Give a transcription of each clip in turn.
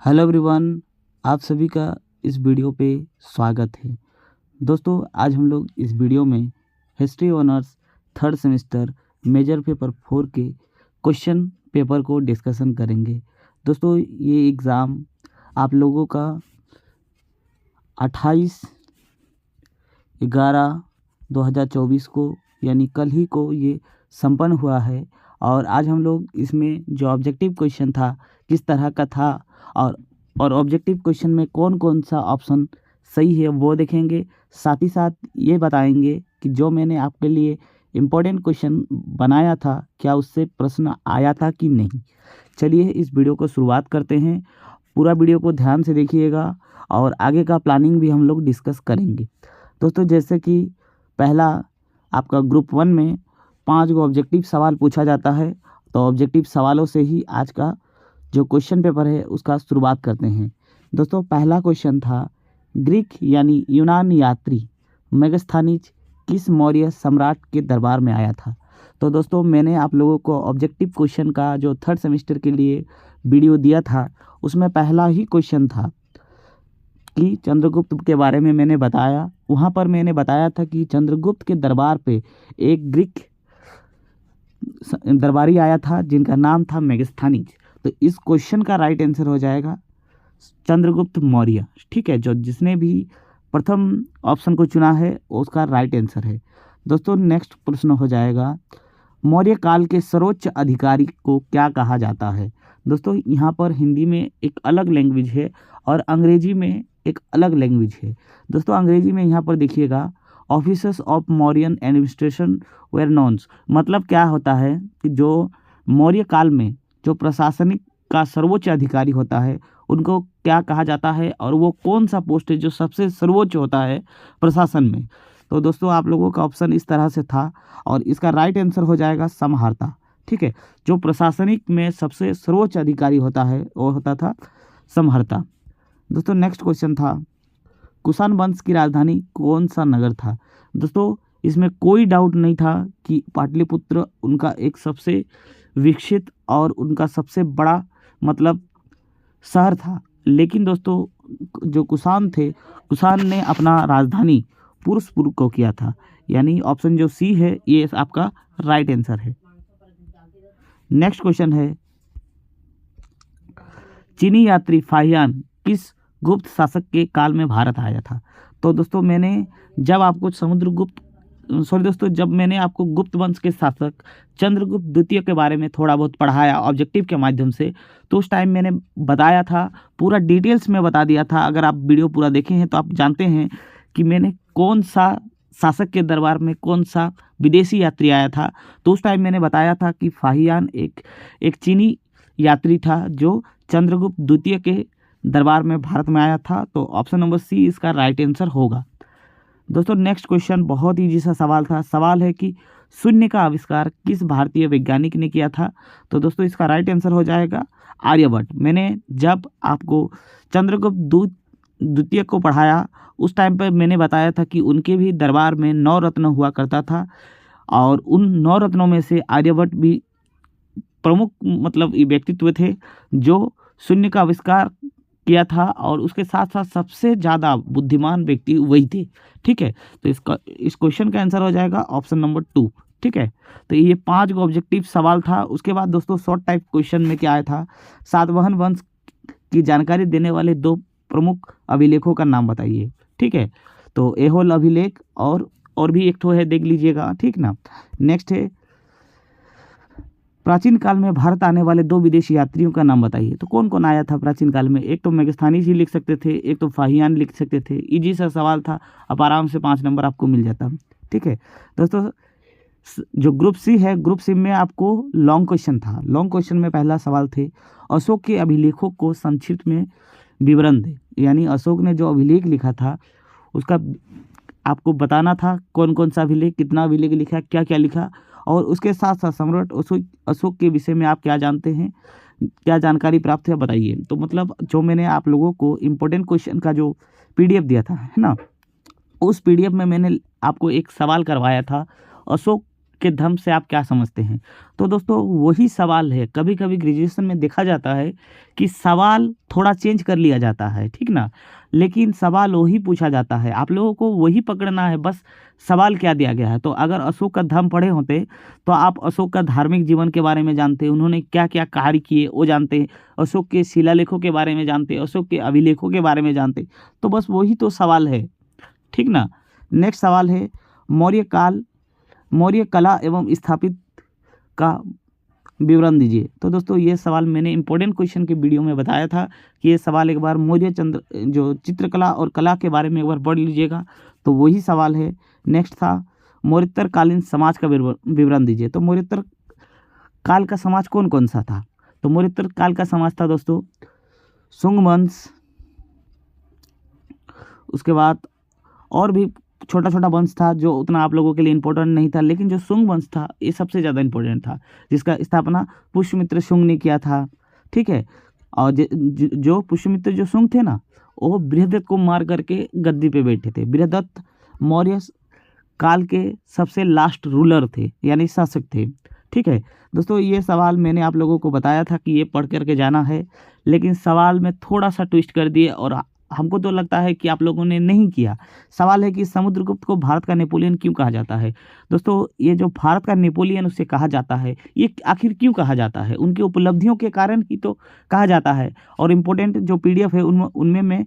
Hello everyone, आप सभी का इस वीडियो पे स्वागत है। दोस्तों, आज हम लोग इस वीडियो में history honours third semester major paper 4 के क्वेश्चन पेपर को डिस्कशन करेंगे। दोस्तों, ये एग्ज़ाम आप लोगों का 28/11/2024 को यानी कल ही को ये संपन्न हुआ है। और आज हम लोग इसमें जो ऑब्जेक्टिव क्वेश्चन था किस तरह का था और ऑब्जेक्टिव क्वेश्चन में कौन कौन सा ऑप्शन सही है वो देखेंगे। साथ ही साथ ये बताएंगे कि जो मैंने आपके लिए इम्पोर्टेंट क्वेश्चन बनाया था क्या उससे प्रश्न आया था कि नहीं। चलिए इस वीडियो को शुरुआत करते हैं। पूरा वीडियो को ध्यान से देखिएगा और आगे का प्लानिंग भी हम लोग डिस्कस करेंगे। दोस्तों, जैसे कि पहला आपका ग्रुप 1 में 5 गो ऑब्जेक्टिव सवाल पूछा जाता है, तो ऑब्जेक्टिव सवालों से ही आज का जो क्वेश्चन पेपर है उसका शुरुआत करते हैं। दोस्तों, पहला क्वेश्चन था ग्रीक यानी यूनान यात्री मेगास्थनीज किस मौर्य सम्राट के दरबार में आया था। तो दोस्तों, मैंने आप लोगों को ऑब्जेक्टिव क्वेश्चन का जो थर्ड सेमेस्टर के लिए वीडियो दिया था उसमें पहला ही क्वेश्चन था कि चंद्रगुप्त के बारे में मैंने बताया। वहाँ पर मैंने बताया था कि चंद्रगुप्त के दरबार पे एक ग्रीक दरबारी आया था जिनका नाम था मेगास्थनीज। तो इस क्वेश्चन का राइट आंसर हो जाएगा चंद्रगुप्त मौर्य। ठीक है, जो जिसने भी प्रथम ऑप्शन को चुना है उसका राइट आंसर है। दोस्तों, नेक्स्ट प्रश्न हो जाएगा मौर्य काल के सर्वोच्च अधिकारी को क्या कहा जाता है। दोस्तों, यहाँ पर हिंदी में एक अलग लैंग्वेज है और अंग्रेजी में एक अलग लैंग्वेज है। दोस्तों, अंग्रेजी में यहाँ पर देखिएगा officers of Mauryan administration were knowns. मतलब क्या होता है कि जो मौर्य काल में जो प्रशासनिक का सर्वोच्च अधिकारी होता है उनको क्या कहा जाता है और वो कौन सा पोस्ट है जो सबसे सर्वोच्च होता है प्रशासन में। तो दोस्तों, आप लोगों का ऑप्शन इस तरह से था और इसका राइट आंसर हो जाएगा समहर्ता। ठीक है, जो प्रशासनिक में सबसे सर्वोच्च अधिकारी होता है वो होता था समहर्ता। दोस्तों, नेक्स्ट क्वेश्चन था कुषाण वंश की राजधानी कौन सा नगर था। दोस्तों, इसमें कोई डाउट नहीं था कि पाटलिपुत्र उनका एक सबसे विकसित और उनका सबसे बड़ा मतलब शहर था। लेकिन दोस्तों, जो कुषाण थे, कुषाण ने अपना राजधानी पुरुषपुर को किया था। यानी ऑप्शन जो सी है ये आपका राइट आंसर है। नेक्स्ट क्वेश्चन है चीनी यात्री फाहियान किस गुप्त शासक के काल में भारत आया था। तो दोस्तों, जब मैंने आपको गुप्त वंश के शासक चंद्रगुप्त द्वितीय के बारे में थोड़ा बहुत पढ़ाया ऑब्जेक्टिव के माध्यम से, तो उस टाइम मैंने बताया था, पूरा डिटेल्स में बता दिया था। अगर आप वीडियो पूरा देखे हैं तो आप जानते हैं कि मैंने कौन सा शासक के दरबार में कौन सा विदेशी यात्री आया था। तो उस टाइम मैंने बताया था कि फाहियान एक चीनी यात्री था जो चंद्रगुप्त द्वितीय के दरबार में भारत में आया था। तो ऑप्शन नंबर सी इसका राइट आंसर होगा। दोस्तों, नेक्स्ट क्वेश्चन बहुत ईजी सा सवाल था। सवाल है कि शून्य का आविष्कार किस भारतीय वैज्ञानिक ने किया था। तो दोस्तों, इसका राइट आंसर हो जाएगा आर्यभट्ट। मैंने जब आपको चंद्रगुप्त द्वितीय को पढ़ाया उस टाइम पर मैंने बताया था कि उनके भी दरबार में 9 रत्न हुआ करता था और उन 9 रत्नों में से आर्यभट्ट भी प्रमुख मतलब व्यक्तित्व थे जो शून्य का आविष्कार किया था और उसके साथ साथ सबसे ज़्यादा बुद्धिमान व्यक्ति वही थे। ठीक है, तो इस क्वेश्चन का आंसर हो जाएगा ऑप्शन नंबर 2। ठीक है, तो ये 5 गो ऑब्जेक्टिव सवाल था। उसके बाद दोस्तों, शॉर्ट टाइप क्वेश्चन में क्या आया था सातवाहन वंश की जानकारी देने वाले 2 प्रमुख अभिलेखों का नाम बताइए। ठीक है, तो एहोल अभिलेख और भी एक ठो है, देख लीजिएगा। ठीक ना। नेक्स्ट है प्राचीन काल में भारत आने वाले 2 विदेशी यात्रियों का नाम बताइए। तो कौन कौन आया था प्राचीन काल में। एक तो मेगास्थनीज ही लिख सकते थे, एक तो फाहियान लिख सकते थे। इजी सा सवाल था, अब आराम से 5 नंबर आपको मिल जाता। ठीक है दोस्तों, जो ग्रुप सी है, ग्रुप सी में आपको लॉन्ग क्वेश्चन था। लॉन्ग क्वेश्चन में पहला सवाल थे अशोक के अभिलेखों को संक्षिप्त में विवरण दे। यानी अशोक ने जो अभिलेख लिखा था उसका आपको बताना था कौन कौन सा अभिलेख, कितना अभिलेख लिखा, क्या क्या लिखा और उसके साथ साथ सम्राट अशोक के विषय में आप क्या जानते हैं, क्या जानकारी प्राप्त है बताइए। तो मतलब जो मैंने आप लोगों को इम्पोर्टेंट क्वेश्चन का जो पीडीएफ दिया था है ना, उस पीडीएफ में मैंने आपको एक सवाल करवाया था अशोक के धर्म से आप क्या समझते हैं। तो दोस्तों वही सवाल है, कभी कभी ग्रेजुएशन में देखा जाता है कि सवाल थोड़ा चेंज कर लिया जाता है, ठीक ना, लेकिन सवाल वही पूछा जाता है, आप लोगों को वही पकड़ना है, बस सवाल क्या दिया गया है। तो अगर अशोक का धर्म पढ़े होते तो आप अशोक का धार्मिक जीवन के बारे में जानते, उन्होंने क्या क्या कार्य किए वो जानते, अशोक के शिलालेखों के बारे में जानते, अशोक के अभिलेखों के बारे में जानते। तो बस वही तो सवाल है, ठीक ना। नेक्स्ट सवाल है मौर्य कला एवं स्थापित का विवरण दीजिए। तो दोस्तों ये सवाल मैंने इंपॉर्टेंट क्वेश्चन के वीडियो में बताया था कि ये सवाल एक बार जो चित्रकला और कला के बारे में एक बार पढ़ लीजिएगा, तो वही सवाल है। नेक्स्ट था मौर्योत्तर कालीन समाज का विवरण दीजिए। तो मौर्योत्तर काल का समाज कौन कौन सा था। तो मौर्योत्तर काल का समाज था दोस्तों शुंग वंश, उसके बाद और भी छोटा छोटा वंश था जो उतना आप लोगों के लिए इम्पोर्टेंट नहीं था, लेकिन जो शुंग वंश था ये सबसे ज़्यादा इम्पोर्टेंट था, जिसका स्थापना पुष्यमित्र शुंग ने किया था, ठीक है। और जो पुष्यमित्र जो शुंग थे ना, वो बृहदत्त को मार करके गद्दी पे बैठे थे। बृहदत्त मौर्य काल के सबसे लास्ट रूलर थे, यानी शासक थे, ठीक है। दोस्तों ये सवाल मैंने आप लोगों को बताया था कि ये पढ़ करके जाना है, लेकिन सवाल में थोड़ा सा ट्विस्ट कर दिए और हमको तो लगता है कि आप लोगों ने नहीं किया। सवाल है कि समुद्रगुप्त को भारत का नेपोलियन क्यों कहा जाता है। दोस्तों ये जो भारत का नेपोलियन उसे कहा जाता है, ये आखिर क्यों कहा जाता है, उनकी उपलब्धियों के कारण ही तो कहा जाता है। और इम्पोर्टेंट जो PDF है उनमें मैं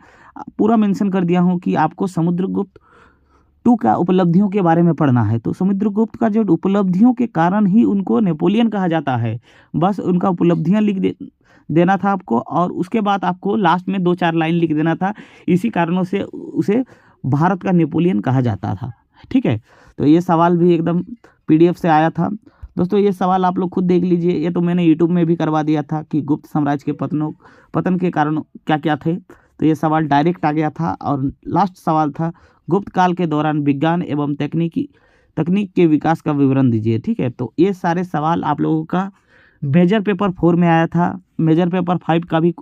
पूरा मेंशन कर दिया हूँ कि आपको समुद्रगुप्त 2 का उपलब्धियों के बारे में पढ़ना है। तो समुद्रगुप्त का जो उपलब्धियों के कारण ही उनको नेपोलियन कहा जाता है। बस उनका उपलब्धियाँ लिख देना था आपको, और उसके बाद आपको लास्ट में 2-4 लाइन लिख देना था। इसी कारणों से उसे भारत का नेपोलियन कहा जाता था, ठीक है। तो ये सवाल भी एकदम PDF से आया था। दोस्तों ये सवाल आप लोग खुद देख लीजिए, ये तो मैंने यूट्यूब में भी करवा दिया था कि गुप्त साम्राज्य के पतन के कारण क्या क्या थे। तो ये सवाल डायरेक्ट आ गया था। और लास्ट सवाल था गुप्त काल के दौरान विज्ञान एवं तकनीक के विकास का विवरण दीजिए, ठीक है। तो ये सारे सवाल आप लोगों का मेजर पेपर 4 में आया था। मेजर पेपर 5 का भी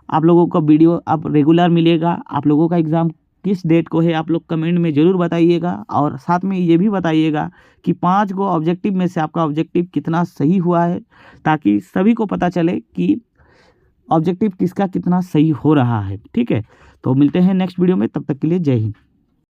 आप लोगों का वीडियो अब रेगुलर मिलेगा। आप लोगों का एग्ज़ाम किस डेट को है आप लोग कमेंट में ज़रूर बताइएगा, और साथ में ये भी बताइएगा कि 5 गो ऑब्जेक्टिव में से आपका ऑब्जेक्टिव कितना सही हुआ है, ताकि सभी को पता चले कि ऑब्जेक्टिव किसका कितना सही हो रहा है, ठीक है। तो मिलते हैं नेक्स्ट वीडियो में, तब तक के लिए जय हिंद।